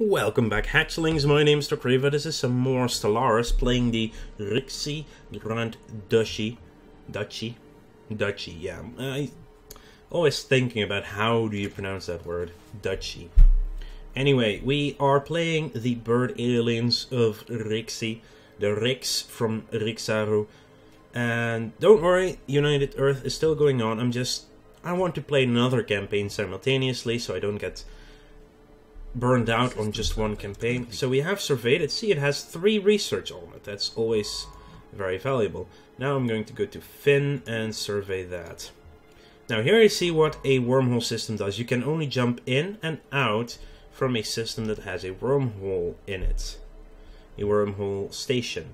Welcome back, hatchlings. My name's Duchy. This is some more Stellaris, playing the Rixi Grand Duchy. Duchy, yeah. I always thinking about how do you pronounce that word, Duchy. Anyway, we are playing the bird aliens of Rixi, the Rix from Rixaru. And don't worry, United Earth is still going on. I want to play another campaign simultaneously so I don't get burned out on just one campaign. So we have surveyed it. See, it has 3 research on it. That's always very valuable. Now I'm going to go to Finn and survey that. Now here you see what a wormhole system does. You can only jump in and out from a system that has a wormhole in it. A wormhole station.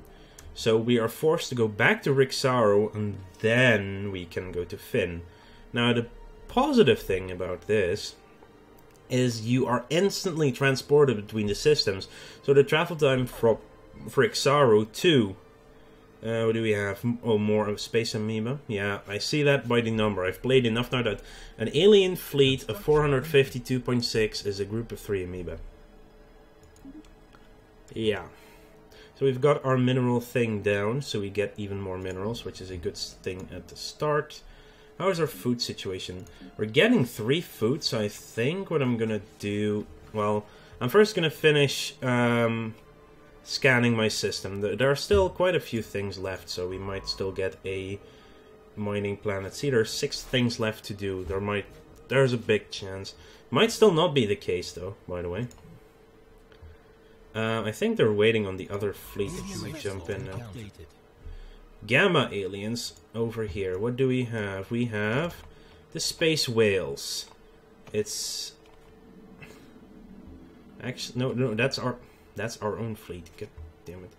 So we are forced to go back to Rixaru and then we can go to Finn. Now the positive thing about this is you are instantly transported between the systems. So the travel time from Rixaru to what do we have? Oh, more of Space Amoeba. Yeah, I see that by the number. I've played enough now that an alien fleet of 452.6 is a group of 3 amoeba. Yeah. So we've got our mineral thing down, so we get even more minerals, which is a good thing at the start. How is our food situation? We're getting 3 food, so I think what I'm gonna do... Well, I'm first gonna finish scanning my system. There are still quite a few things left, so we might still get a mining planet. See, there's 6 things left to do. There's a big chance. Might still not be the case, though, by the way. I think they're waiting on the other fleet if we jump in now. Gamma aliens over here. What do we have? We have the space whales. It's actually no, that's our own fleet. God damn it.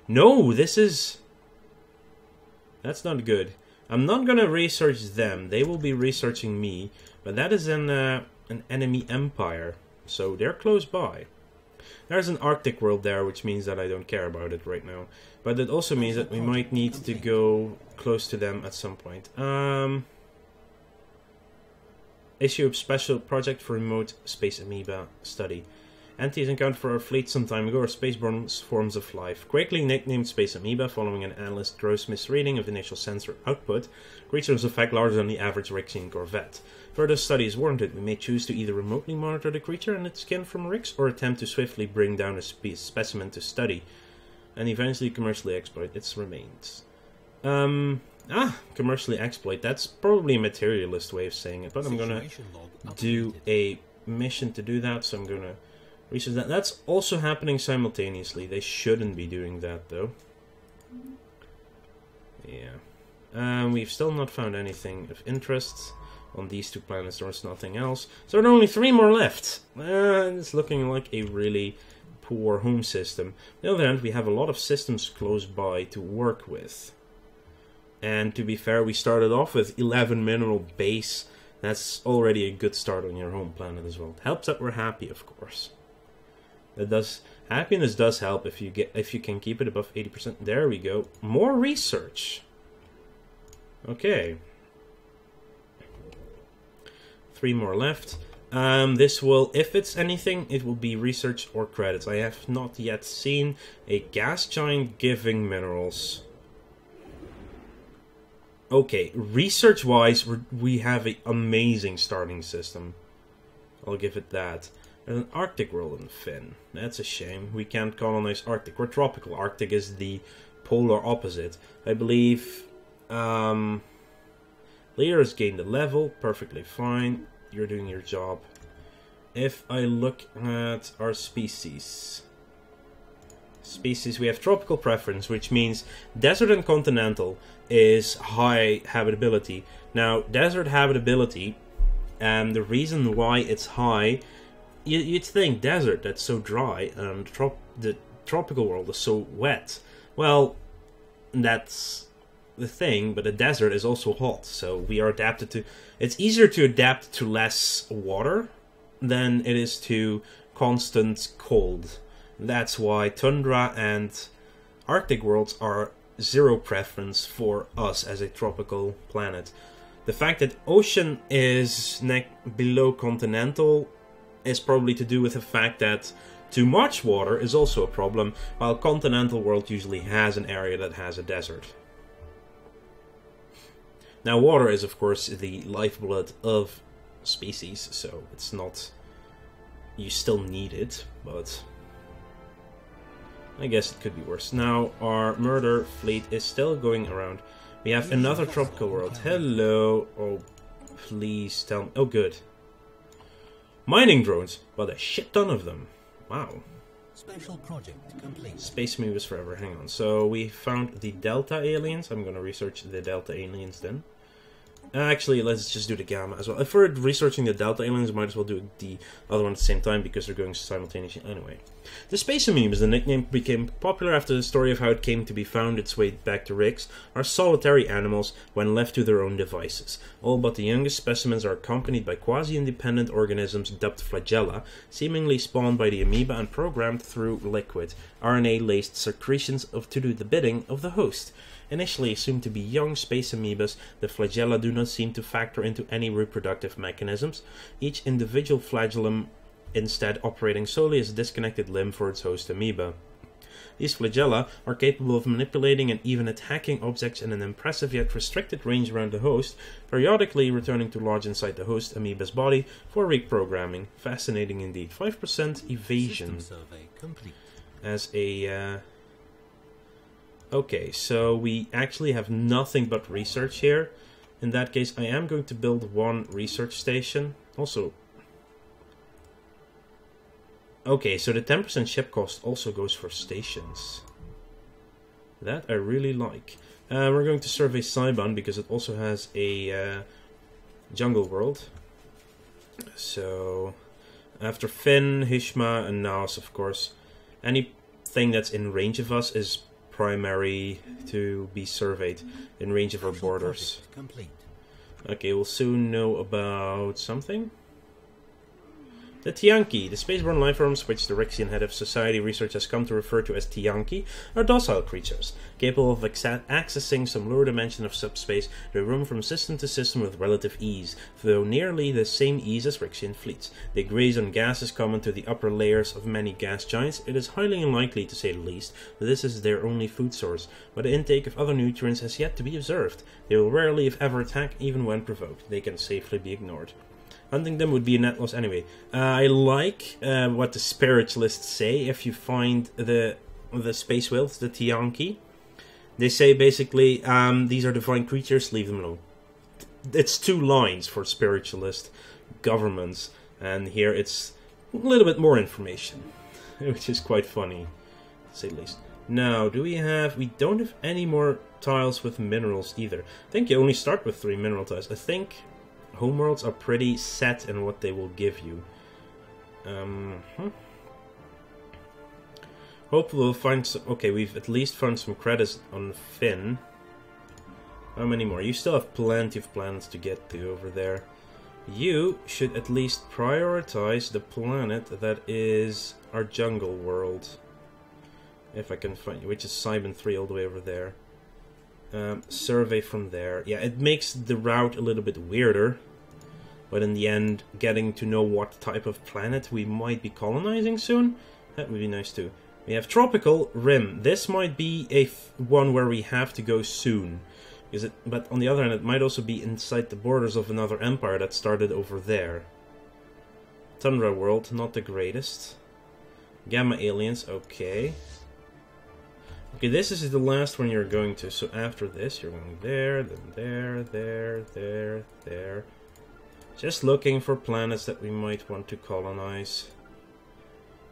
No, that's not good. I'm not gonna research them. They will be researching me, but that is an enemy empire, so they're close by. There's an Arctic world there, which means that I don't care about it right now. But it also means that we might need to go close to them at some point. Issue a special project for remote space amoeba study. Entities encountered for our fleet some time ago are spaceborne forms of life. Quickly nicknamed space amoeba following an analyst's gross misreading of initial sensor output. Creatures of fact larger than the average Rixian corvette. Further study is warranted. We may choose to either remotely monitor the creature and its skin from Rix, or attempt to swiftly bring down a specimen to study, and eventually commercially exploit its remains. Commercially exploit. That's probably a materialist way of saying it, but I'm gonna do a mission to do that, so I'm gonna research that. That's also happening simultaneously. They shouldn't be doing that, though. Yeah. We've still not found anything of interest. On these 2 planets, there's nothing else. So there are only 3 more left. It's looking like a really poor home system. On the other hand, we have a lot of systems close by to work with. And to be fair, we started off with 11 mineral base. That's already a good start on your home planet as well. It helps that we're happy, of course. Happiness does help if you can keep it above 80%. There we go. More research. Okay. 3 more left. This will, if it's anything, it will be research or credits. I have not yet seen a gas giant giving minerals. Okay, research-wise, we have an amazing starting system. I'll give it that. There's an Arctic world in Finn. That's a shame. We can't colonize Arctic. We're tropical. Arctic is the polar opposite. I believe Leader has gained a level. Perfectly fine. You're doing your job. If I look at our species, we have tropical preference, which means desert and continental is high habitability. Now, desert habitability, the reason why it's high, you'd think desert, that's so dry, and the tropical world is so wet. Well, that's the thing, but the desert is also hot, so we are adapted to... It's easier to adapt to less water than it is to constant cold. That's why tundra and Arctic worlds are 0 preference for us as a tropical planet. The fact that ocean is below continental is probably to do with the fact that too much water is also a problem, while continental world usually has an area that has a desert. Now, water is, of course, the lifeblood of species, so it's not... You still need it, but... I guess it could be worse. Now, our murder fleet is still going around. We have another tropical world. Hello. Oh, please tell me. Oh, good. Mining drones. But a shit ton of them. Wow. Special project complete. Space moves forever. Hang on. So we found the Delta aliens. I'm going to research the Delta aliens then. Actually, let's just do the Gamma as well. If we're researching the Delta aliens, we might as well do the other one at the same time because they're going simultaneously anyway. The Space Amoebas, the nickname became popular after the story of how it came to be found its way back to Rix, are solitary animals when left to their own devices. All but the youngest specimens are accompanied by quasi-independent organisms dubbed flagella, seemingly spawned by the amoeba and programmed through liquid, RNA-laced secretions to do the bidding of the host. Initially assumed to be young space amoebas, the flagella do not seem to factor into any reproductive mechanisms, each individual flagellum instead operating solely as a disconnected limb for its host amoeba. These flagella are capable of manipulating and even attacking objects in an impressive yet restricted range around the host, periodically returning to lodge inside the host amoeba's body for reprogramming. Fascinating indeed. 5% evasion. System survey complete. As a... Okay, so we actually have nothing but research here. In that case, I am going to build one research station. Also... Okay, so the 10% ship cost also goes for stations. That I really like. We're going to survey Cybon because it also has a jungle world. So, after Finn, Hishma, and Nas, of course, anything that's in range of us is primary to be surveyed in range of our borders. Okay, we'll soon know about something. The Tianki, the spaceborne lifeforms which the Rixian head of society research has come to refer to as Tianki, are docile creatures, capable of accessing some lower dimension of subspace. They roam from system to system with relative ease, though nearly the same ease as Rixian fleets. They graze on gases common to the upper layers of many gas giants. It is highly unlikely, to say the least, that this is their only food source, but the intake of other nutrients has yet to be observed. They will rarely, if ever, attack even when provoked. They can safely be ignored. Hunting them would be a net loss anyway. I like what the spiritualists say if you find the space whales, the Tianki. They say basically, these are divine creatures, leave them alone. It's 2 lines for spiritualist governments, and here it's a little bit more information, which is quite funny, to say the least. Now, do we have... We don't have any more tiles with minerals either. I think you only start with 3 mineral tiles. I think... Homeworlds are pretty set in what they will give you. Hopefully we'll find some... Okay, we've at least found some credits on Finn. How many more? You still have plenty of planets to get to over there. You should at least prioritize the planet that is our jungle world. If I can find... Which is Cybon 3 all the way over there. Survey from there. Yeah, it makes the route a little bit weirder. But in the end, getting to know what type of planet we might be colonizing soon, that would be nice too. We have Tropical Rim. This might be one where we have to go soon. But on the other hand, it might also be inside the borders of another empire that started over there. Tundra World, not the greatest. Gamma Aliens, okay. Okay, this is the last one you're going to. So after this, you're going there, then there. Just looking for planets that we might want to colonize.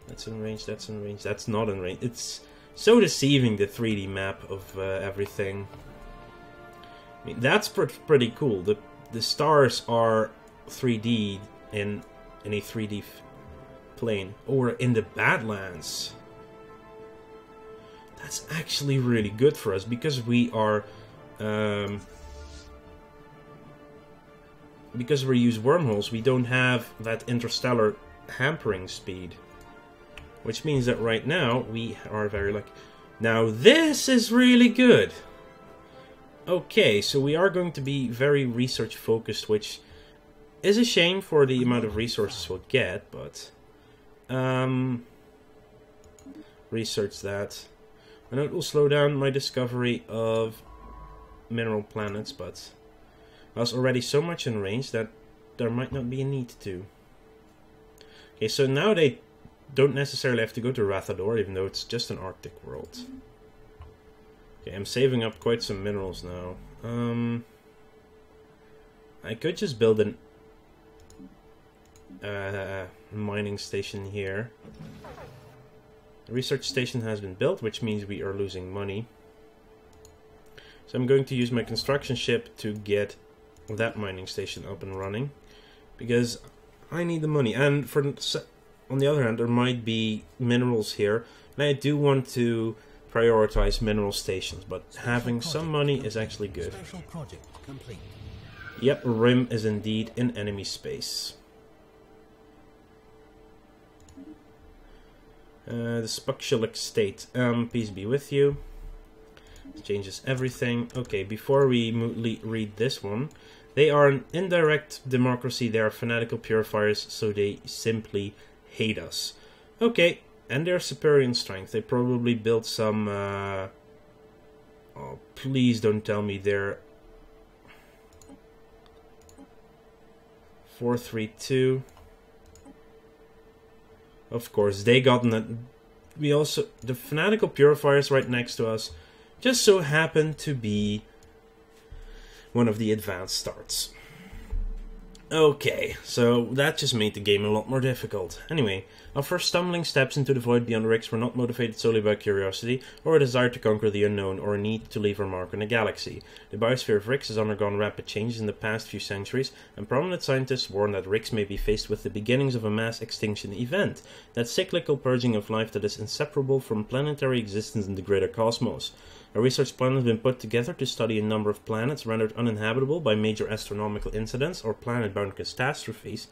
That's in range, that's in range, that's not in range. It's so deceiving, the 3D map of everything. I mean, that's pretty cool. The stars are 3D in a 3D plane. Or in the Badlands. That's actually really good for us, because we are... because we use wormholes, we don't have that interstellar hampering speed. Which means that right now, we are very lucky. Now, this is really good! Okay, so we are going to be very research-focused, which is a shame for the amount of resources we'll get, but research that. I know it will slow down my discovery of mineral planets, but I was already so much in range that there might not be a need to. Okay, so now they don't necessarily have to go to Rathador, even though it's just an Arctic world. Okay, I'm saving up quite some minerals now. I could just build an mining station here. The research station has been built, which means we are losing money. So I'm going to use my construction ship to get that mining station up and running, because I need the money. And on the other hand, there might be minerals here, and I do want to prioritize mineral stations, but having some money is actually good. Special project complete. Yep, Rim is indeed in enemy space. The Spuxulic State. Peace be with you. This changes everything. Okay, before we read this one, they are an indirect democracy. They are fanatical purifiers, so they simply hate us. Okay, and they're superior in strength. They probably built some... oh, please don't tell me they're... 432. Of course, they got we also... The fanatical purifiers right next to us just so happen to be one of the advanced starts. Okay, so that just made the game a lot more difficult. Anyway, our first stumbling steps into the void beyond Rix were not motivated solely by curiosity, or a desire to conquer the unknown, or a need to leave our mark on the galaxy. The biosphere of Rix has undergone rapid changes in the past few centuries, and prominent scientists warn that Rix may be faced with the beginnings of a mass extinction event, that cyclical purging of life that is inseparable from planetary existence in the greater cosmos. A research plan has been put together to study a number of planets rendered uninhabitable by major astronomical incidents or planet-bound catastrophes.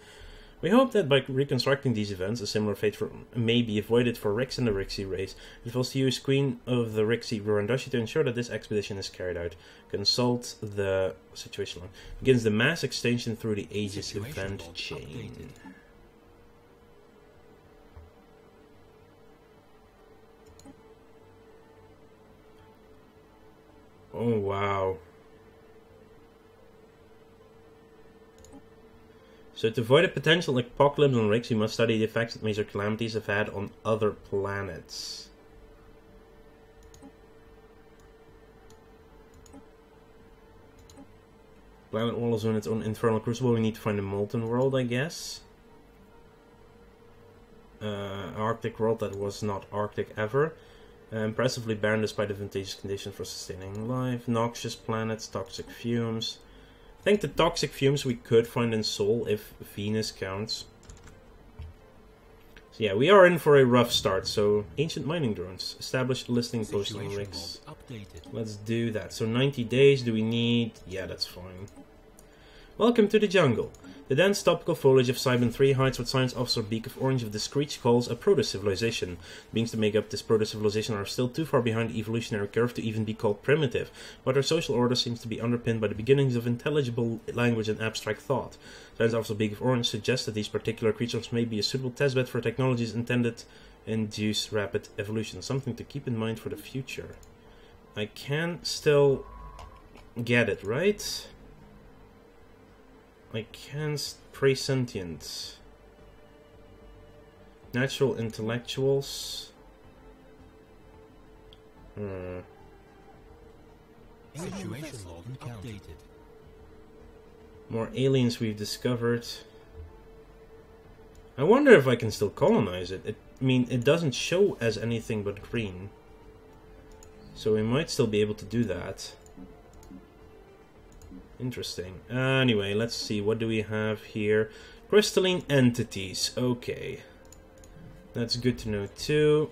We hope that by reconstructing these events, a similar fate may be avoided for Rix and the Rixi race. It was to use Queen of the Rixi, Duchy, to ensure that this expedition is carried out. Consult the situation line. Begins the mass extinction through the ages event chain. Updated. Oh, wow. So to avoid a potential apocalypse on Rix, we must study the effects that major calamities have had on other planets. Planet wall is on its own infernal crucible. We need to find a molten world, I guess. Arctic world that was not Arctic ever. Impressively barren despite advantageous conditions for sustaining life. Noxious planets, toxic fumes. I think the toxic fumes we could find in Sol if Venus counts. So yeah, we are in for a rough start. So, ancient mining drones. Establish listing post on Rix. Let's do that. So 90 days, do we need... Yeah, that's fine. Welcome to the jungle. The dense topical foliage of Cybin 3 hides what Science Officer Beak of Orange of the Screech calls a proto-civilization. Beings that make up this proto-civilization are still too far behind the evolutionary curve to even be called primitive, but their social order seems to be underpinned by the beginnings of intelligible language and abstract thought. Science Officer Beak of Orange suggests that these particular creatures may be a suitable testbed for technologies intended to induce rapid evolution, something to keep in mind for the future. I can still get it, right? I can presentient. Natural intellectuals. Situation log updated. More aliens we've discovered. I wonder if I can still colonize it. I mean, it doesn't show as anything but green. So we might still be able to do that. Interesting. Anyway, let's see. What do we have here? Crystalline entities. Okay. That's good to know too.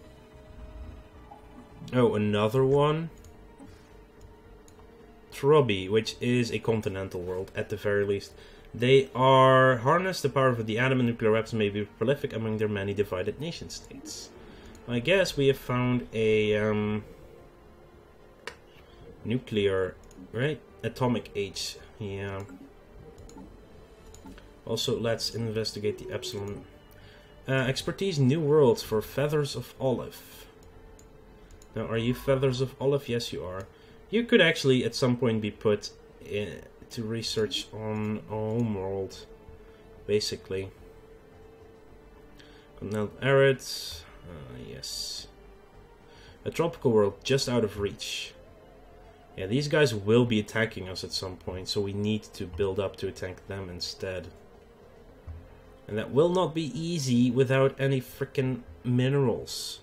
Oh, another one. Trubby, which is a continental world at the very least. They are harness the power of the atom, and nuclear weapons may be prolific among their many divided nation states. I guess we have found a nuclear, right? Atomic age. Yeah. Also, let's investigate the Epsilon. Expertise New Worlds for Feathers of Olive. Now, are you Feathers of Olive? Yes, you are. You could actually at some point be put to research on a home world, basically. Continental Arid. Yes. A tropical world just out of reach. Yeah, these guys will be attacking us at some point, so we need to build up to attack them instead. And that will not be easy without any frickin' minerals.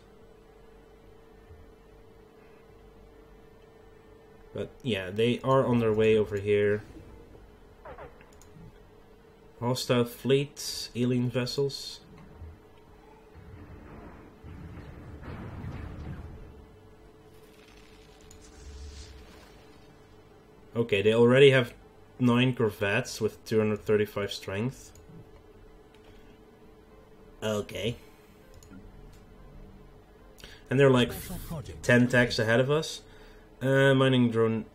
But yeah, they are on their way over here. Hostile fleet, alien vessels. Okay, they already have 9 corvettes with 235 strength. Okay. And they're like 10 techs ahead of us. Mining droning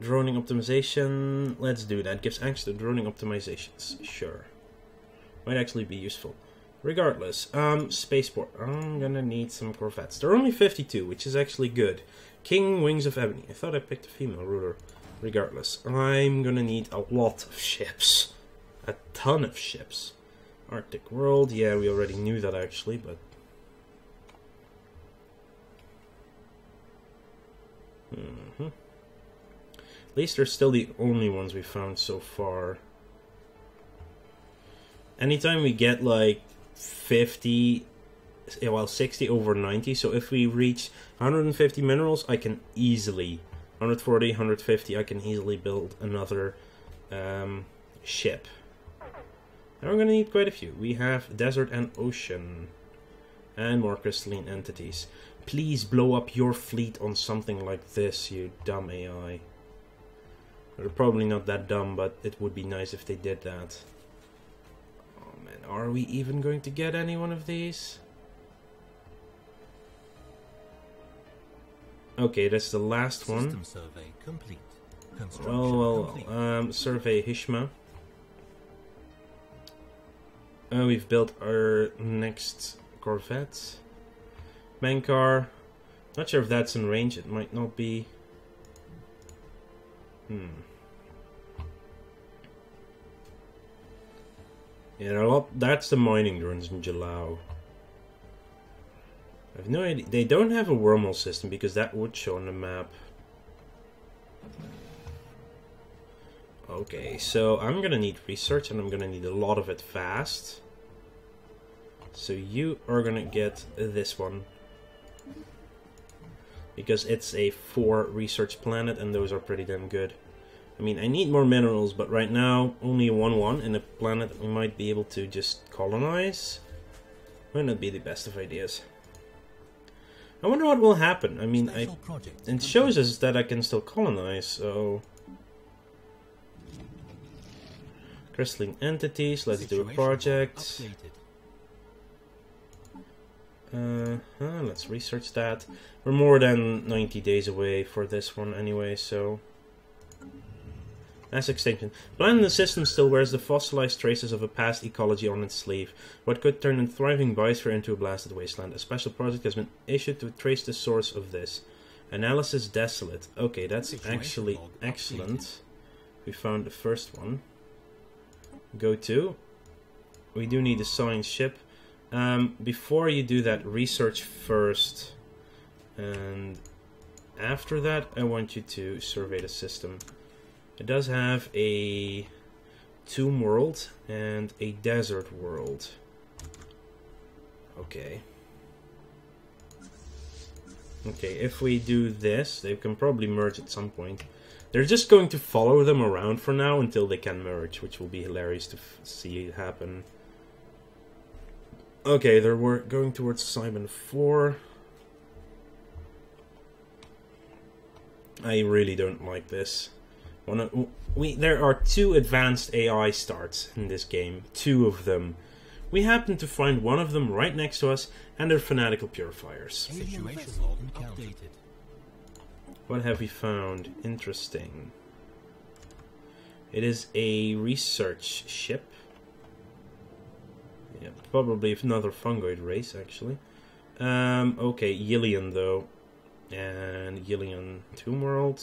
optimization. Let's do that. Gives access to droning optimizations. Sure. Might actually be useful. Regardless, spaceport. I'm gonna need some corvettes. They're only 52, which is actually good. King Wings of Ebony. I thought I picked a female ruler. Regardless, I'm gonna need a lot of ships. A ton of ships. Arctic World, yeah, we already knew that actually, but... At least they're still the only ones we found so far. Anytime we get like 50... well, 60 over 90, so if we reach 150 minerals, I can easily... 140, 150, I can easily build another ship. Now we're going to need quite a few. We have desert and ocean. And more crystalline entities. Please blow up your fleet on something like this, you dumb AI. They're probably not that dumb, but it would be nice if they did that. Oh man, are we even going to get any one of these? Okay, that's the last one. System survey complete. Survey Hishma. We've built our next corvette. Bankar. Not sure if that's in range. It might not be. Yeah, that's the mining drones in Jalao. I have no idea. They don't have a wormhole system because that would show on the map. Okay, so I'm gonna need research and I'm gonna need a lot of it fast. So you are gonna get this one. Because it's a 4 research planet and those are pretty damn good. I mean, I need more minerals, but right now only a 1-1 in a planet we might be able to just colonize. Might not be the best of ideas. I wonder what will happen. I mean, it shows us that I can still colonize, so... Crystalline entities, let's do a project. Let's research that. We're more than 90 days away for this one anyway, so... Mass extinction. Planet in the system still wears the fossilized traces of a past ecology on its sleeve. What could turn a thriving biosphere into a blasted wasteland? A special project has been issued to trace the source of this. Analysis desolate. Okay, that's actually excellent. We found the first one. Go to. We do need a science ship. Before you do that, research first. And after that, I want you to survey the system. It does have a tomb world and a desert world. Okay. Okay, if we do this, they can probably merge at some point. They're just going to follow them around for now until they can merge, which will be hilarious to see happen. Okay, they're going towards Simon 4. I really don't like this. There are 2 advanced AI starts in this game. 2 of them. We happen to find one of them right next to us, and they're fanatical purifiers. Situation log updated. What have we found? Interesting. It is a research ship. Yeah, probably another fungoid race, actually. Okay, Yillian, though. And Yillian Tomb World.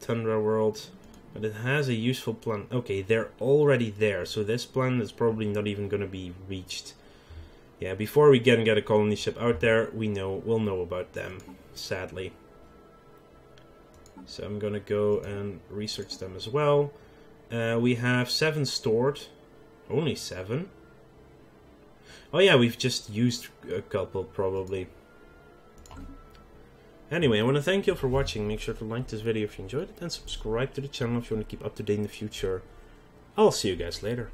Tundra World. But it has a useful plan. Okay, they're already there, so this plan is probably not even going to be reached. Yeah, before we get a colony ship out there, we'll know about them, sadly. So I'm gonna go and research them as well. We have 7 stored. Only 7? Oh yeah, we've just used a couple, probably. Anyway, I want to thank you all for watching. Make sure to like this video if you enjoyed it, and subscribe to the channel if you want to keep up to date in the future. I'll see you guys later.